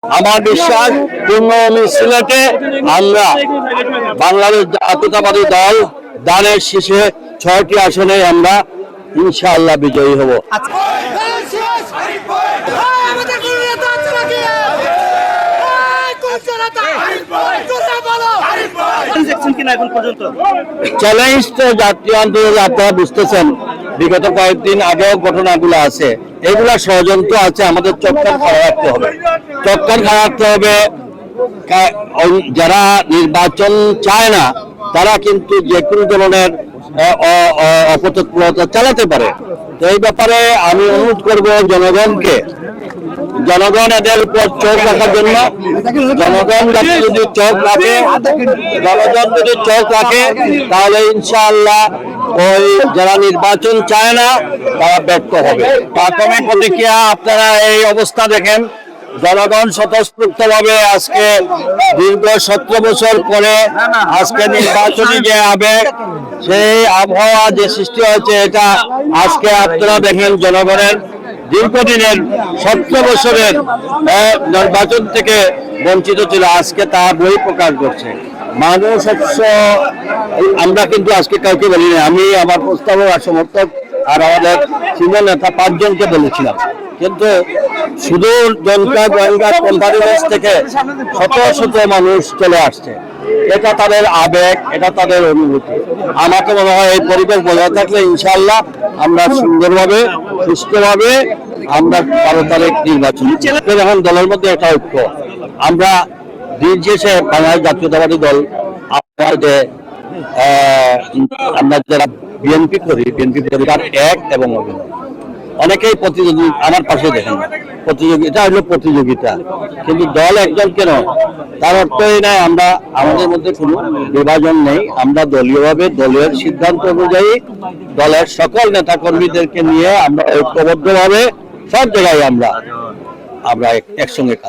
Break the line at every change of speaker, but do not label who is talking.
আমার বিশ্বাস পূর্ণভূমি সিলেটে আমরা বাংলাদেশ জাতীয়তাবাদী দল দানের শীষে ৬টি আসনে আমরা ইনশাআল্লাহ বিজয়ী হব। চ্যালেঞ্জ তো জাতীয় আন্দোলন আপনারা বুঝতেছেন, বিগত কয়েকদিন আগেও ঘটনাগুলো আছে, এগুলা ষড়যন্ত্র আছে। আমাদের চোখকান খাড়া রাখতে হবে, চোখকান খাড়া রাখতে হবে। যারা নির্বাচন চায় না তারা কিন্তু যে কোনো ধরনের অপতৎপরতা চালাতে পারে। তো এই ব্যাপারে আমি অনুরোধ করব জনগণকে, জনগণ এদের উপর চোখ রাখার জন্য। জনগণ যদি চোখ রাখে, জনগণ যদি চোখ রাখে তাহলে ইনশাআল্লাহ ওই যারা নির্বাচন চায় না তারা ব্যর্থ হবে। প্রাথমিক প্রতিক্রিয়া আপনারা এই অবস্থা দেখেন, জনগণ স্বতঃস্ফূর্তভাবে আজকে দীর্ঘ 17 বছর পরে আজকে নির্বাচনী যে আবেগ, সেই আবহাওয়া যে সৃষ্টি হয়েছে, এটা আজকে আপনারা দেখেন জনগণের দীর্ঘদিনের 17 বছরের নির্বাচন থেকে বঞ্চিত ছিল, আজকে তা বহিঃপ্রকাশ করছে মানুষ। আমরা কিন্তু আজকে কাউকে বলিনি, আমি আমার প্রস্তাবক আর সমর্থক আর আমাদের সিনিয়র নেতা 5 জনকে বলেছিলাম, কিন্তু সুদূর জনতা গোয়েন্দা কোম্পানিগঞ্জ থেকে শত শত মানুষ চলে আসছে। এটা তাদের আবেগ, এটা তাদের অনুভূতি। আমার তো মনে হয় এই পরিবেশ বজায় থাকলে ইনশাআল্লাহ আমরা সুন্দরভাবে সুস্থভাবে আমরা 12 তারিখ নির্বাচন। এখন দলের মধ্যে একটা ঐক্য, আমরা দিন শেষে বাংলাদেশ জাতীয়তাবাদী দল আমরা যারা বিএনপি করি, বিএনপি পরিবার এক এবং অভিনয়। অনেকেই প্রতিযোগী আমার পাশে দেখেন, প্রতিযোগিতা হলো প্রতিযোগিতা, কিন্তু দল একজন কেন, তার অর্থই নাই আমরা আমাদের মধ্যে কোনো বিভাজন নেই। আমরা দলীয়ভাবে দলীয় সিদ্ধান্ত অনুযায়ী দলের সকল নেতা কর্মীদেরকে নিয়ে আমরা ঐক্যবদ্ধভাবে সব জায়গায় আমরা একসঙ্গে কাজ